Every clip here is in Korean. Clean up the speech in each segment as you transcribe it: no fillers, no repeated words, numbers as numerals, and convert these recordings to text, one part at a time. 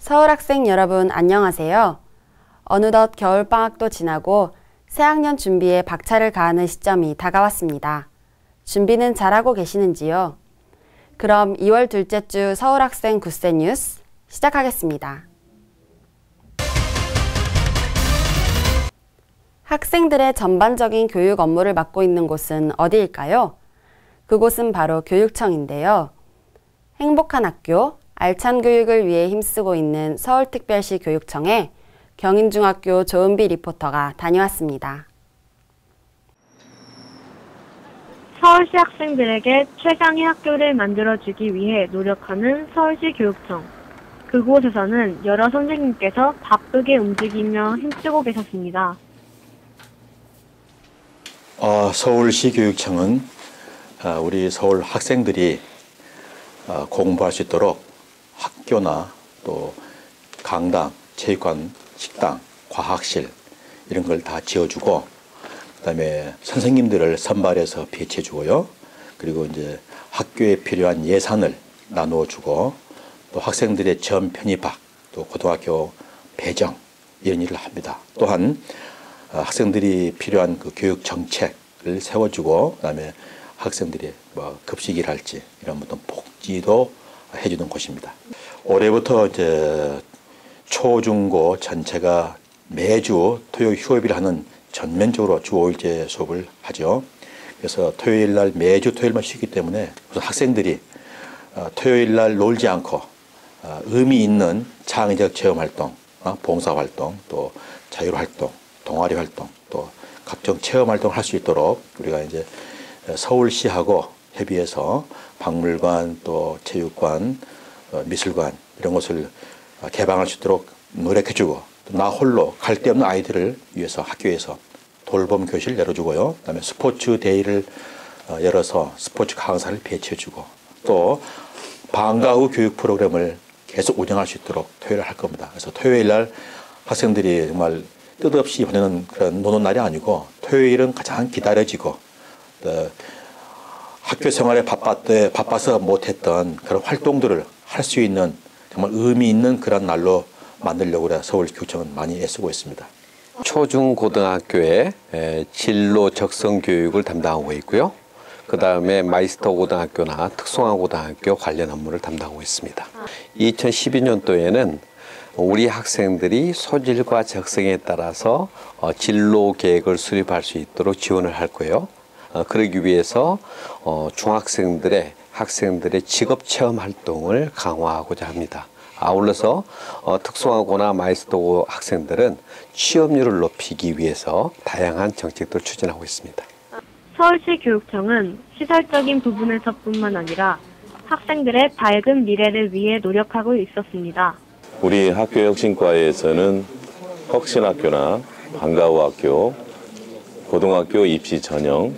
서울 학생 여러분 안녕하세요. 어느덧 겨울방학도 지나고 새학년 준비에 박차를 가하는 시점이 다가왔습니다. 준비는 잘하고 계시는지요? 그럼 2월 둘째 주 서울학생 굿세 뉴스 시작하겠습니다. 학생들의 전반적인 교육 업무를 맡고 있는 곳은 어디일까요? 그곳은 바로 교육청인데요. 행복한 학교, 알찬 교육을 위해 힘쓰고 있는 서울특별시 교육청에 경인중학교 조은비 리포터가 다녀왔습니다. 서울시 학생들에게 최강의 학교를 만들어주기 위해 노력하는 서울시 교육청. 그곳에서는 여러 선생님께서 바쁘게 움직이며 힘쓰고 계셨습니다. 서울시 교육청은 우리 서울 학생들이 공부할 수 있도록 학교나 또 강당, 체육관, 식당, 과학실 이런 걸 다 지어주고 그다음에 선생님들을 선발해서 배치해주고요. 그리고 이제 학교에 필요한 예산을 나누어주고 또 학생들의 전 편입학, 또 고등학교 배정 이런 일을 합니다. 또한 학생들이 필요한 그 교육 정책을 세워주고 그다음에 학생들이 뭐 급식이라 할지 이런 어떤 복지도 해주는 곳입니다. 올해부터 이제 초중고 전체가 매주 토요 휴업일 하는 전면적으로 주 5일제 수업을 하죠. 그래서 토요일 날 매주 토요일만 쉬기 때문에 우선 학생들이 토요일 날 놀지 않고 의미 있는 창의적 체험 활동, 봉사 활동, 또 자율 활동, 동아리 활동, 또 각종 체험 활동을 할 수 있도록 우리가 이제 서울시하고 협의해서 박물관, 또 체육관, 미술관 이런 것을 개방할 수 있도록 노력해주고 나 홀로 갈 데 없는 아이들을 위해서 학교에서 돌봄 교실 열어주고요. 그다음에 스포츠 데이를 열어서 스포츠 강사를 배치해주고 또 방과 후 교육 프로그램을 계속 운영할 수 있도록 토요일에 할 겁니다. 그래서 토요일 날 학생들이 정말 뜻없이 보내는 그런 노는 날이 아니고 토요일은 가장 기다려지고 학교 생활에 바빠서 못했던 그런 활동들을 할 수 있는 정말 의미 있는 그런 날로 만들려고 서울교육청은 많이 애쓰고 있습니다. 초중고등학교에 진로 적성 교육을 담당하고 있고요. 그 다음에 마이스터 고등학교나 특성화 고등학교 관련 업무를 담당하고 있습니다. 2012년도에는 우리 학생들이 소질과 적성에 따라서 진로 계획을 수립할 수 있도록 지원을 할 거예요. 그러기 위해서 학생들의 직업 체험 활동을 강화하고자 합니다. 아울러서 특성화고나 마이스터고 학생들은 취업률을 높이기 위해서 다양한 정책도 추진하고 있습니다. 서울시 교육청은 시설적인 부분에서뿐만 아니라 학생들의 밝은 미래를 위해 노력하고 있었습니다. 우리 학교혁신과에서는 혁신학교나 방과후학교, 고등학교 입시 전형,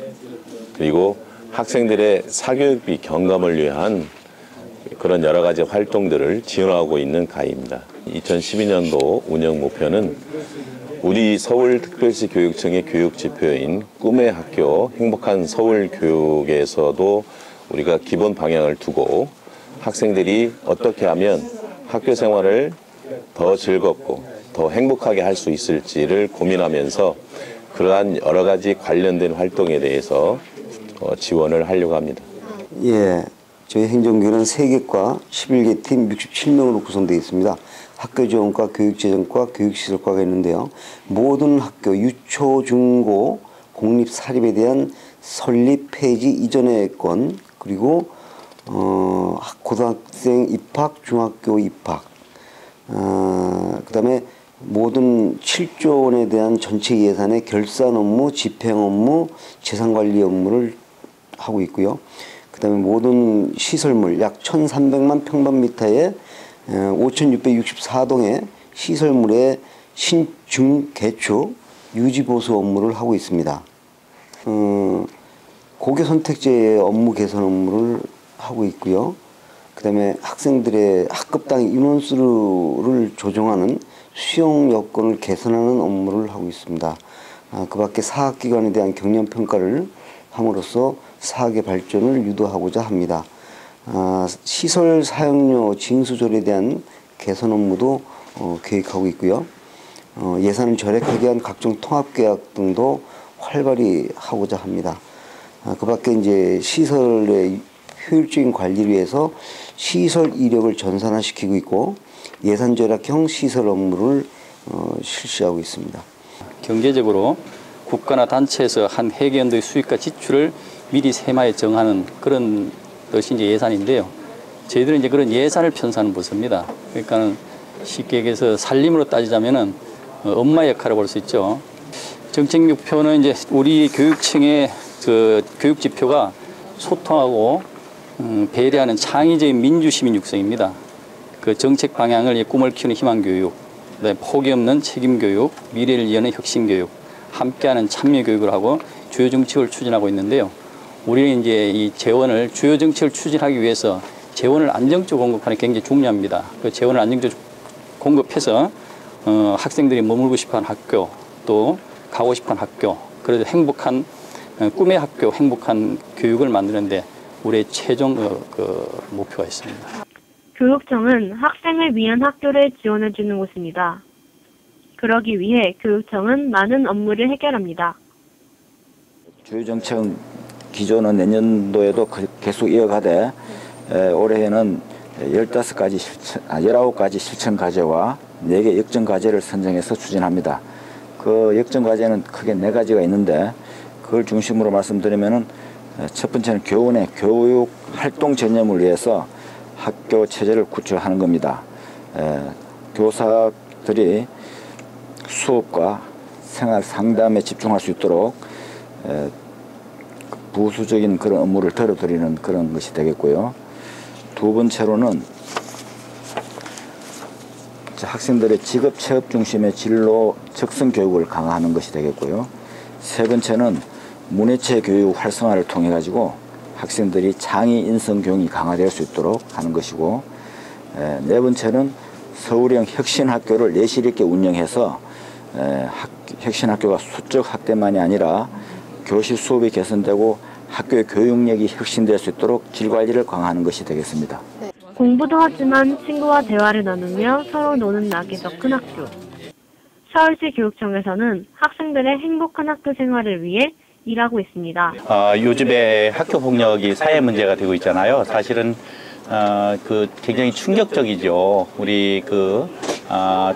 그리고 학생들의 사교육비 경감을 위한 그런 여러 가지 활동들을 지원하고 있는 가입니다. 2012년도 운영 목표는 우리 서울특별시 교육청의 교육 지표인 꿈의 학교, 행복한 서울 교육에서도 우리가 기본 방향을 두고 학생들이 어떻게 하면 학교 생활을 더 즐겁고 더 행복하게 할 수 있을지를 고민하면서 그러한 여러 가지 관련된 활동에 대해서 지원을 하려고 합니다. 예, 저희 행정교는 3개과 11개 팀 67명으로 구성되어 있습니다. 학교지원과, 교육재정과, 교육시설과가 있는데요. 모든 학교, 유초, 중고, 공립, 사립에 대한 설립, 폐지, 이전의 건, 그리고 고등학생 입학, 중학교 입학, 그 다음에 모든 7조 원에 대한 전체 예산의 결산 업무, 집행 업무, 재산관리 업무를 하고 있고요. 그 다음에 모든 시설물 약 1,300만 평방미터의 5,664동의 시설물의 신중 개축, 유지보수 업무를 하고 있습니다. 고교 선택제의 업무 개선 업무를 하고 있고요. 그 다음에 학생들의 학급당 인원수를 조정하는 수용 여건을 개선하는 업무를 하고 있습니다. 그 밖에 사학기관에 대한 경영평가를 함으로써 사학의 발전을 유도하고자 합니다. 시설 사용료 징수조례에 대한 개선 업무도 계획하고 있고요. 예산을 절약하기 위한 각종 통합계약 등도 활발히 하고자 합니다. 그 밖에 이제 시설의 효율적인 관리를 위해서 시설 이력을 전산화시키고 있고 예산 절약형 시설 업무를 실시하고 있습니다. 경제적으로 국가나 단체에서 한 회계연도의 수익과 지출을 미리 세마에 정하는 그런 것이 이제 예산인데요. 저희들은 이제 그런 예산을 편성하는 부서입니다. 그러니까 쉽게 얘기해서 살림으로 따지자면은 엄마 역할을 볼 수 있죠. 정책 목표는 이제 우리 교육청의 그 교육 지표가 소통하고 배려하는 창의적인 민주시민 육성입니다. 그 정책 방향을 꿈을 키우는 희망 교육, 그다음에 포기 없는 책임 교육, 미래를 여는 혁신 교육, 함께하는 참여 교육을 하고 주요 정책을 추진하고 있는데요. 우리는 이제 이 재원을 주요 정책을 추진하기 위해서 재원을 안정적으로 공급하는 게 굉장히 중요합니다. 그 재원을 안정적으로 공급해서 학생들이 머물고 싶어하는 학교, 또 가고 싶어하는 학교, 그래도 행복한 꿈의 학교, 행복한 교육을 만드는데 우리의 최종 목표가 있습니다. 교육청은 학생을 위한 학교를 지원해주는 곳입니다. 그러기 위해 교육청은 많은 업무를 해결합니다. 주요 정책은 기존은 내년도에도 계속 이어가되 올해에는 19가지 실천 과제와 4개 역점 과제를 선정해서 추진합니다. 그 역점 과제는 크게 4가지가 있는데 그걸 중심으로 말씀드리면은 첫 번째는 교원의 교육 활동 전념을 위해서 학교 체제를 구축하는 겁니다. 교사들이 수업과 생활 상담에 집중할 수 있도록 부수적인 그런 업무를 덜어드리는 그런 것이 되겠고요. 두 번째로는 학생들의 직업 체업 중심의 진로 적성 교육을 강화하는 것이 되겠고요. 세 번째는 문예체 교육 활성화를 통해 가지고 학생들이 창의 인성 교육이 강화될 수 있도록 하는 것이고, 네 번째는 서울형 혁신학교를 내실 있게 운영해서 혁신학교가 수적 확대만이 아니라 교실 수업이 개선되고 학교의 교육력이 혁신될 수 있도록 질 관리를 강화하는 것이 되겠습니다. 공부도 하지만 친구와 대화를 나누며 서로 노는 낙이 더 큰 학교. 서울시 교육청에서는 학생들의 행복한 학교 생활을 위해 일하고 있습니다. 요즘에 학교 폭력이 사회 문제가 되고 있잖아요. 사실은 굉장히 충격적이죠. 우리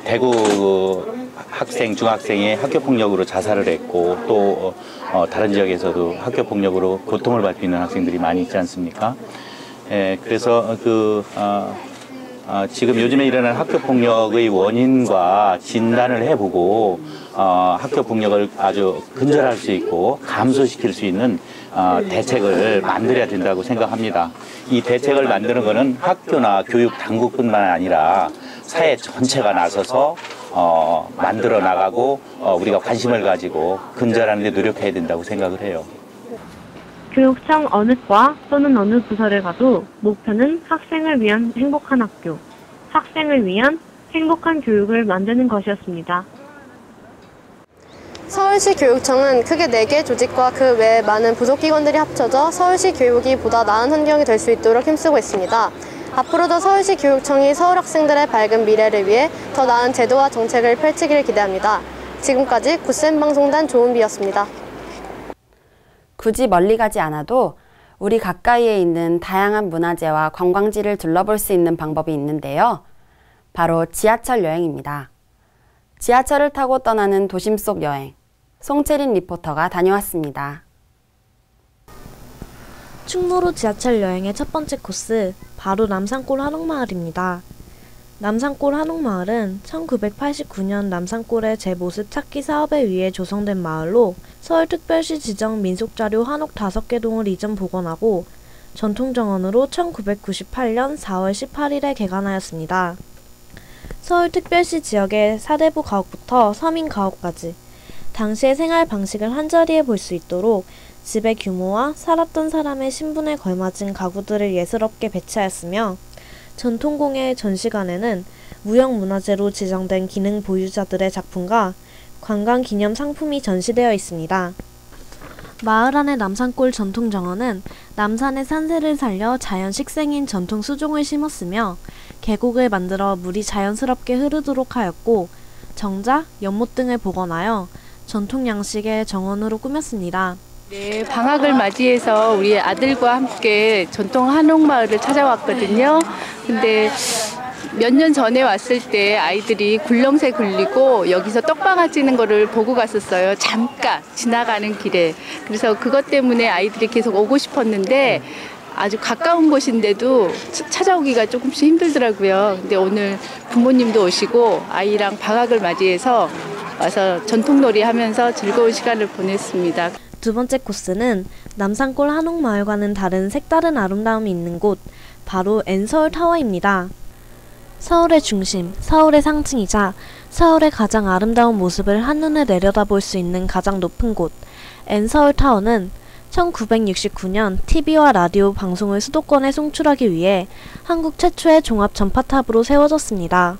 대구 학생, 중학생이 학교 폭력으로 자살을 했고 또 다른 지역에서도 학교 폭력으로 고통을 받고 있는 학생들이 많이 있지 않습니까? 그래서 지금 요즘에 일어나는 학교 폭력의 원인과 진단을 해보고 학교 폭력을 아주 근절할 수 있고 감소시킬 수 있는 대책을 만들어야 된다고 생각합니다. 이 대책을 만드는 것은 학교나 교육 당국뿐만 아니라 사회 전체가 나서서 만들어 나가고 우리가 관심을 가지고 근절하는 데 노력해야 된다고 생각을 해요. 교육청 어느 과 또는 어느 부서를 가도 목표는 학생을 위한 행복한 학교, 학생을 위한 행복한 교육을 만드는 것이었습니다. 서울시 교육청은 크게 4개 조직과 그 외에 많은 부속기관들이 합쳐져 서울시 교육이 보다 나은 환경이 될 수 있도록 힘쓰고 있습니다. 앞으로도 서울시 교육청이 서울 학생들의 밝은 미래를 위해 더 나은 제도와 정책을 펼치기를 기대합니다. 지금까지 굿센방송단 조은비였습니다. 굳이 멀리 가지 않아도 우리 가까이에 있는 다양한 문화재와 관광지를 둘러볼 수 있는 방법이 있는데요. 바로 지하철 여행입니다. 지하철을 타고 떠나는 도심 속 여행, 송채린 리포터가 다녀왔습니다. 충무로 지하철 여행의 첫 번째 코스, 바로 남산골 한옥마을입니다. 남산골 한옥마을은 1989년 남산골의 재모습 찾기 사업에 의해 조성된 마을로 서울특별시 지정 민속자료 한옥 5개 동을 이전 복원하고 전통정원으로 1998년 4월 18일에 개관하였습니다. 서울특별시 지역의 사대부 가옥부터 서민 가옥까지 당시의 생활 방식을 한자리에 볼 수 있도록 집의 규모와 살았던 사람의 신분에 걸맞은 가구들을 예스럽게 배치하였으며 전통공예 전시관에는 무형문화재로 지정된 기능 보유자들의 작품과 관광기념 상품이 전시되어 있습니다. 마을 안의 남산골 전통정원은 남산의 산세를 살려 자연 식생인 전통 수종을 심었으며 계곡을 만들어 물이 자연스럽게 흐르도록 하였고 정자, 연못 등을 복원하여 전통 양식의 정원으로 꾸몄습니다. 네, 방학을 맞이해서 우리 아들과 함께 전통 한옥마을을 찾아왔거든요. 근데 몇 년 전에 왔을 때 아이들이 굴렁쇠 굴리고 여기서 떡방아 찌는 거를 보고 갔었어요. 잠깐 지나가는 길에. 그래서 그것 때문에 아이들이 계속 오고 싶었는데 아주 가까운 곳인데도 찾아오기가 조금씩 힘들더라고요. 근데 오늘 부모님도 오시고 아이랑 방학을 맞이해서 와서 전통놀이 하면서 즐거운 시간을 보냈습니다. 두 번째 코스는 남산골 한옥마을과는 다른 색다른 아름다움이 있는 곳, 바로 N서울타워입니다. 서울의 중심, 서울의 상징이자 서울의 가장 아름다운 모습을 한눈에 내려다볼 수 있는 가장 높은 곳, N서울타워는 1969년 TV와 라디오 방송을 수도권에 송출하기 위해 한국 최초의 종합 전파탑으로 세워졌습니다.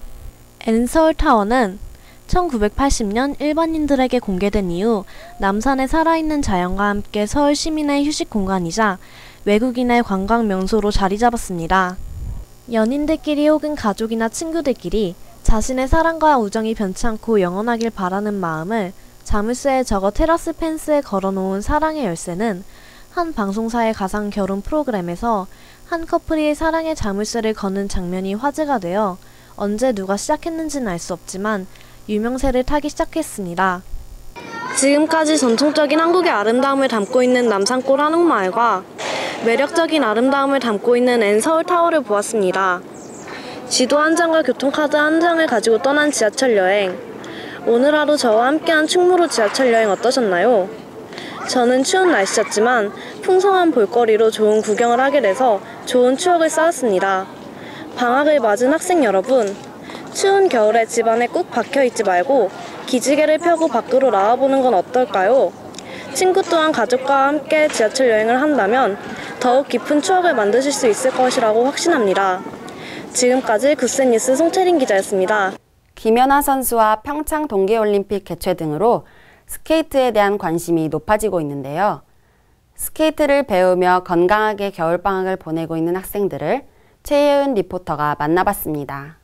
N서울타워는 1980년 일반인들에게 공개된 이후 남산의 살아있는 자연과 함께 서울 시민의 휴식 공간이자 외국인의 관광 명소로 자리 잡았습니다. 연인들끼리 혹은 가족이나 친구들끼리 자신의 사랑과 우정이 변치 않고 영원하길 바라는 마음을 자물쇠에 적어 테라스 펜스에 걸어놓은 사랑의 열쇠는 한 방송사의 가상 결혼 프로그램에서 한 커플이 사랑의 자물쇠를 거는 장면이 화제가 되어 언제 누가 시작했는지는 알 수 없지만 유명세를 타기 시작했습니다. 지금까지 전통적인 한국의 아름다움을 담고 있는 남산골 한옥마을과 매력적인 아름다움을 담고 있는 N서울타워를 보았습니다. 지도 한 장과 교통카드 한 장을 가지고 떠난 지하철 여행. 오늘 하루 저와 함께한 충무로 지하철 여행 어떠셨나요? 저는 추운 날씨였지만 풍성한 볼거리로 좋은 구경을 하게 돼서 좋은 추억을 쌓았습니다. 방학을 맞은 학생 여러분, 추운 겨울에 집 안에 꾹 박혀있지 말고 기지개를 펴고 밖으로 나와보는 건 어떨까요? 친구 또한 가족과 함께 지하철 여행을 한다면 더욱 깊은 추억을 만드실 수 있을 것이라고 확신합니다. 지금까지 굿센뉴스 송채린 기자였습니다. 김연아 선수와 평창 동계올림픽 개최 등으로 스케이트에 대한 관심이 높아지고 있는데요. 스케이트를 배우며 건강하게 겨울방학을 보내고 있는 학생들을 최예은 리포터가 만나봤습니다.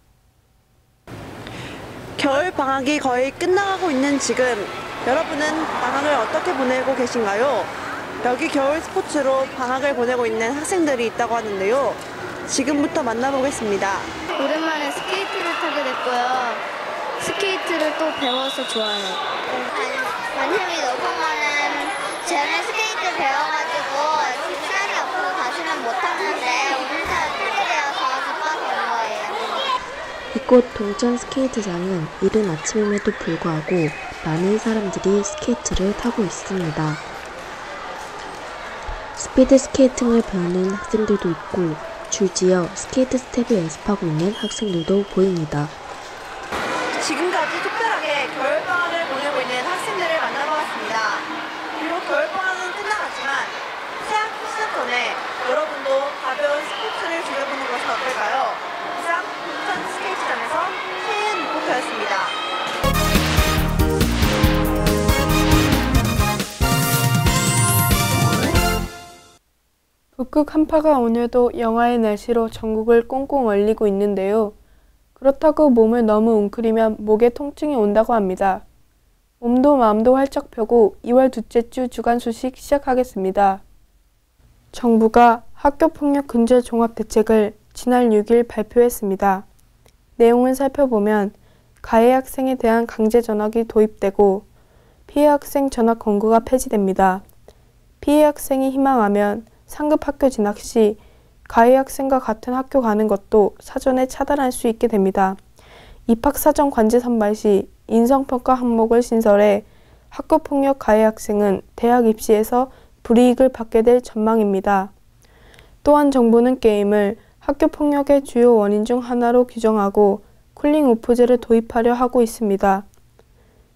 겨울 방학이 거의 끝나가고 있는 지금 여러분은 방학을 어떻게 보내고 계신가요? 여기 겨울 스포츠로 방학을 보내고 있는 학생들이 있다고 하는데요. 지금부터 만나보겠습니다. 오랜만에 스케이트를 타게 됐고요. 스케이트를 또 배워서 좋아요. 관심이 높은 거는 전에 스케이트 배워가지고 살이 없어서 다시는 못하는데 오늘따라 타게 되어서 기뻐서 온 거예요. 이곳 동천 스케이트장은 이른 아침임에도 불구하고 많은 사람들이 스케이트를 타고 있습니다. 스피드 스케이팅을 배우는 학생들도 있고 줄지어 스케이트 스텝을 연습하고 있는 학생들도 보입니다. 지금까지 특별하게 겨울방학을 보내고 있는 학생들을 만나보았습니다. 비록 겨울방학은 끝나갔지만 새학기 시작 전에 여러분도 가벼운 스포츠를 즐겨보는 것은 어떨까요? 이상 동천 스케이트장에서 최예은 리포터였습니다. 북극 한파가 오늘도 영하의 날씨로 전국을 꽁꽁 얼리고 있는데요. 그렇다고 몸을 너무 웅크리면 목에 통증이 온다고 합니다. 몸도 마음도 활짝 펴고 2월 둘째 주 주간 소식 시작하겠습니다. 정부가 학교폭력 근절 종합대책을 지난 6일 발표했습니다. 내용을 살펴보면 가해 학생에 대한 강제 전학이 도입되고 피해 학생 전학 권고가 폐지됩니다. 피해 학생이 희망하면 상급 학교 진학 시 가해 학생과 같은 학교 가는 것도 사전에 차단할 수 있게 됩니다. 입학사정 관제 선발 시 인성평가 항목을 신설해 학교폭력 가해 학생은 대학 입시에서 불이익을 받게 될 전망입니다. 또한 정부는 게임을 학교폭력의 주요 원인 중 하나로 규정하고 쿨링오프제를 도입하려 하고 있습니다.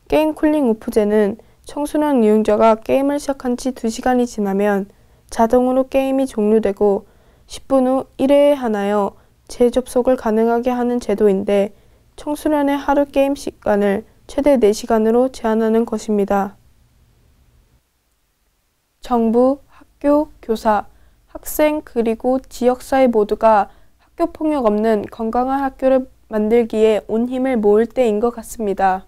게임 쿨링오프제는 청소년 이용자가 게임을 시작한 지 2시간이 지나면 자동으로 게임이 종료되고 10분 후 1회에 한하여 재접속을 가능하게 하는 제도인데 청소년의 하루 게임 시간을 최대 4시간으로 제한하는 것입니다. 정부, 학교, 교사, 학생 그리고 지역사회 모두가 학교폭력 없는 건강한 학교를 만들기에 온 힘을 모을 때인 것 같습니다.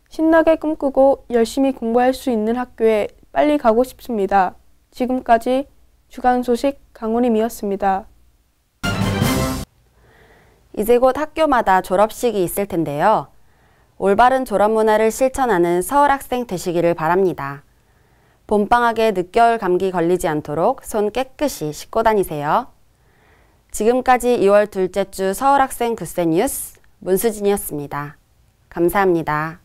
신나게 꿈꾸고 열심히 공부할 수 있는 학교에 빨리 가고 싶습니다. 지금까지 주간 소식 강우림이었습니다. 이제 곧 학교마다 졸업식이 있을 텐데요. 올바른 졸업 문화를 실천하는 서울 학생 되시기를 바랍니다. 봄방학에 늦겨울 감기 걸리지 않도록 손 깨끗이 씻고 다니세요. 지금까지 2월 둘째 주 서울 학생 굿세 뉴스 문수진이었습니다. 감사합니다.